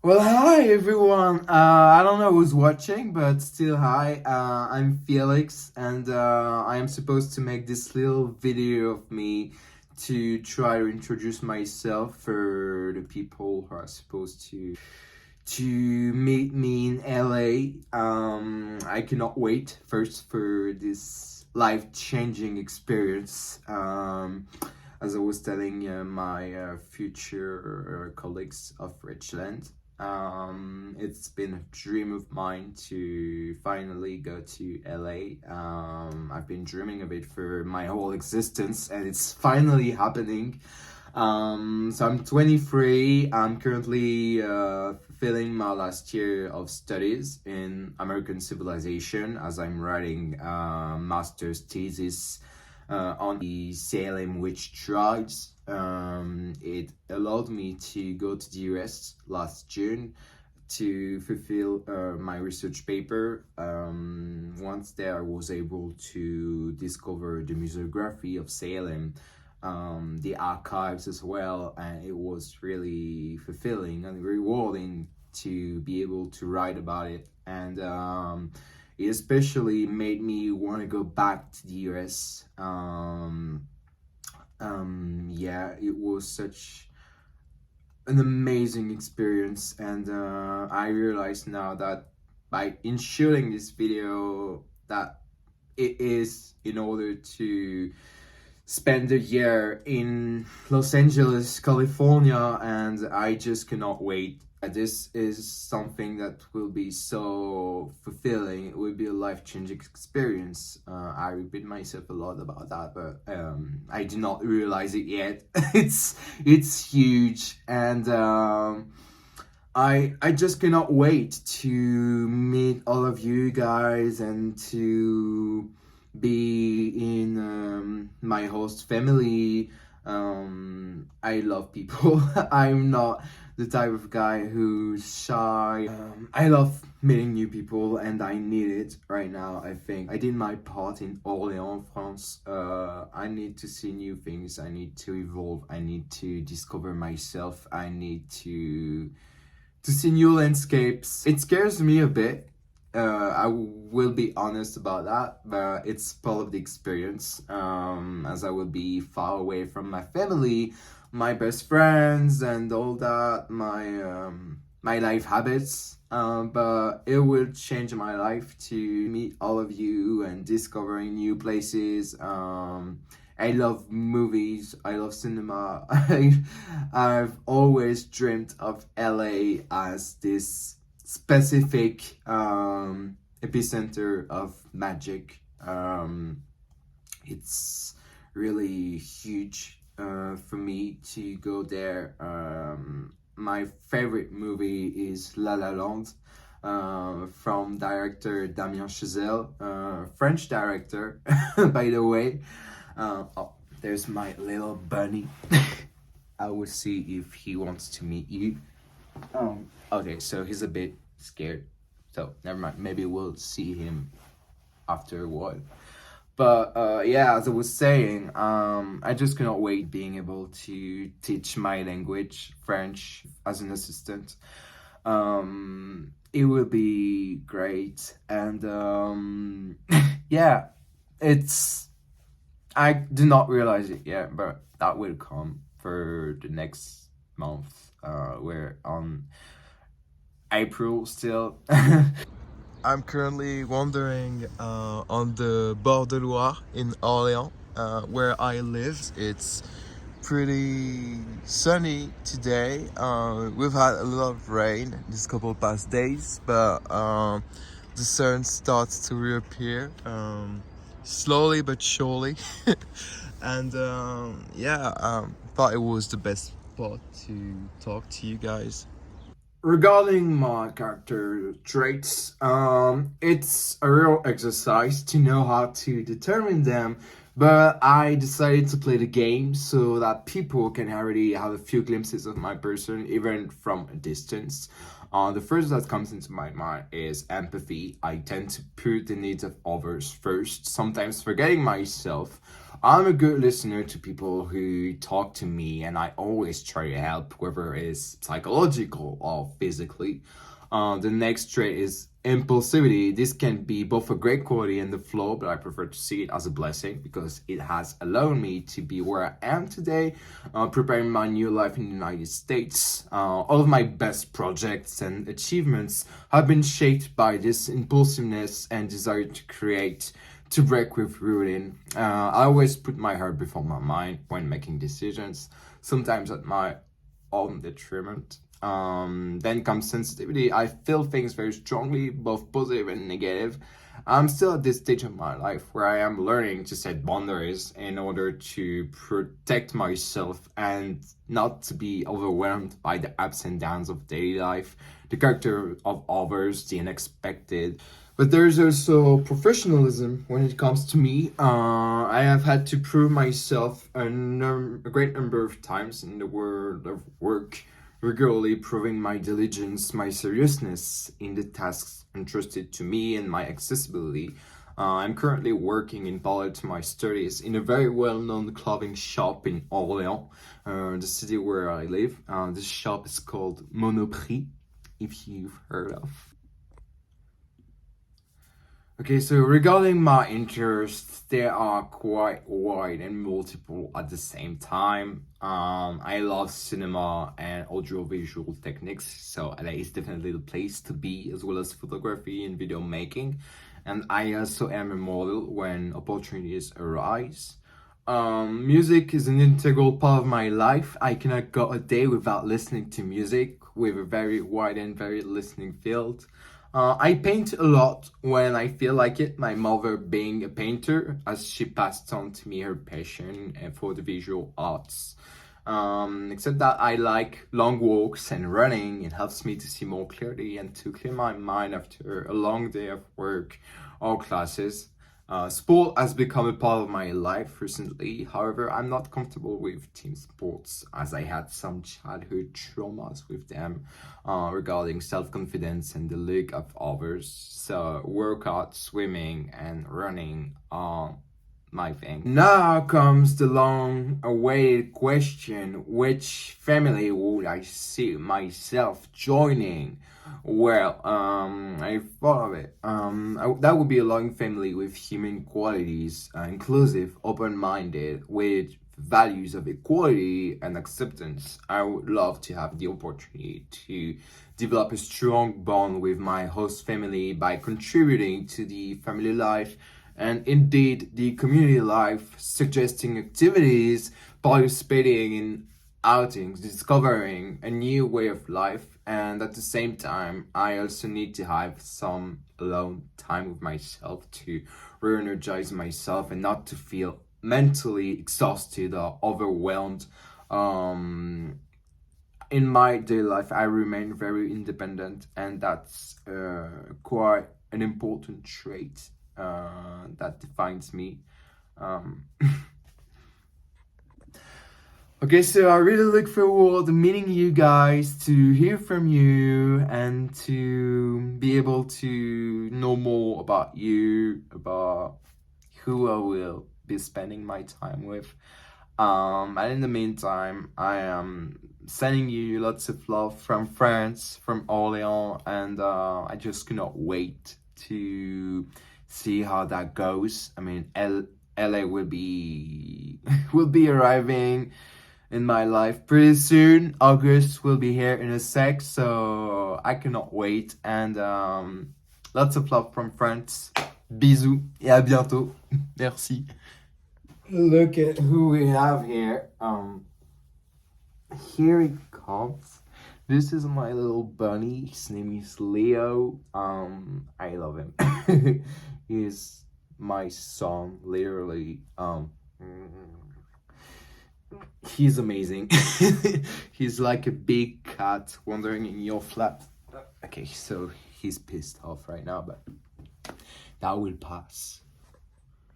Well, hi everyone. I don't know who's watching, but still hi. I'm Felix, and I am supposed to make this little video of me to try to introduce myself for the people who are supposed to meet me in LA. I cannot wait first for this life-changing experience. As I was telling my future colleagues of Richland, it's been a dream of mine to finally go to LA. I've been dreaming of it for my whole existence, and it's finally happening. So I'm 23. I'm currently fulfilling my last year of studies in American civilization as I'm writing a master's thesis on the Salem witch trials. It allowed me to go to the US last June to fulfill my research paper. Once there, I was able to discover the museography of Salem, the archives as well, and it was really fulfilling and rewarding to be able to write about it. And it especially made me want to go back to the US. Yeah, it was such an amazing experience, and I realize now that by in shooting this video that it is in order to spend a year in Los Angeles, California, and I just cannot wait. This is something that will be so fulfilling. It will be a life-changing experience. I repeat myself a lot about that, but I do not realize it yet. it's huge, and I just cannot wait to meet all of you guys and to be in my host family. I love people. I'm not the type of guy who's shy. I love meeting new people, and I need it right now. I think I did my part in Orléans, France. I need to see new things. I need to evolve. I need to discover myself. I need to see new landscapes. It scares me a bit. I will be honest about that, but it's part of the experience. As I will be far away from my family, my best friends, and all that, my life habits. But it will change my life to meet all of you and discovering new places. I love movies. I love cinema. I've always dreamt of LA as this specific epicenter of magic. It's really huge for me to go there. My favorite movie is La La Land. From director Damien Chazelle, French director, by the way. Oh, there's my little bunny. I will see if he wants to meet you. Okay, so he's a bit scared. So never mind. Maybe we'll see him after a while. But yeah, as I was saying, I just cannot wait being able to teach my language, French, as an assistant. It will be great, and yeah, it's I do not realize it yet, but that will come for the next month. We're on April still. I'm currently wandering on the Bord de Loire in Orléans, where I live. It's pretty sunny today. We've had a lot of rain this couple of past days, but the sun starts to reappear slowly but surely. And yeah, thought it was the best spot to talk to you guys. Regarding my character traits, it's a real exercise to know how to determine them, but I decided to play the game so that people can already have a few glimpses of my person, even from a distance. The first that comes into my mind is empathy. I tend to put the needs of others first, sometimes forgetting myself. I'm a good listener to people who talk to me, and I always try to help, whether it's psychological or physically. The next trait is impulsivity. This can be both a great quality and the flaw, but I prefer to see it as a blessing because it has allowed me to be where I am today, preparing my new life in the United States. All of my best projects and achievements have been shaped by this impulsiveness and desire to create, to break with routine. I always put my heart before my mind when making decisions, sometimes at my own detriment. Then comes sensitivity. I feel things very strongly, both positive and negative. I'm still at this stage of my life where I am learning to set boundaries in order to protect myself and not to be overwhelmed by the ups and downs of daily life, the character of others, the unexpected. But there's also professionalism when it comes to me. I have had to prove myself a great number of times in the world of work, regularly proving my diligence, my seriousness in the tasks entrusted to me, and my accessibility. I'm currently working in parallel to my studies in a very well-known clothing shop in Orléans, the city where I live. This shop is called Monoprix, if you've heard of. Okay, so regarding my interests, they are quite wide and multiple at the same time. I love cinema and audiovisual techniques, so LA is definitely the place to be, as well as photography and video making. And I also am a model when opportunities arise. Music is an integral part of my life. I cannot go a day without listening to music with a very wide and varied listening field. I paint a lot when I feel like it. My mother, being a painter, as she passed on to me her passion for the visual arts. Except that I like long walks and running. It helps me to see more clearly and to clear my mind after a long day of work or classes. Sport has become a part of my life recently. However, I'm not comfortable with team sports as I had some childhood traumas with them regarding self-confidence and the look of others. So workout, swimming, and running are my thing. Now comes the long-awaited question: which family would I see myself joining? Well, I thought of it. That would be a loving family with human qualities, inclusive, open-minded, with values of equality and acceptance. I would love to have the opportunity to develop a strong bond with my host family by contributing to the family life and indeed the community life, suggesting activities, participating in outings, discovering a new way of life, and at the same time, I also need to have some alone time with myself to re-energize myself and not to feel mentally exhausted or overwhelmed. In my daily life, I remain very independent, and that's quite an important trait that defines me. Um, Okay, so I really look forward to meeting you guys, to hear from you, and to be able to know more about you, about who I will be spending my time with. And in the meantime, I am sending you lots of love from France, from Orléans, and I just cannot wait to see how that goes. I mean, LA will be will be arriving in my life pretty soon. August will be here in a sec, so I cannot wait. And lots of love from France. Bisous et à bientôt. Merci. Look at who we have here. Here he comes. This is my little bunny. His name is Leo. I love him. He's my son, literally. He's amazing. He's like a big cat wandering in your flat. Okay, so he's pissed off right now, but that will pass.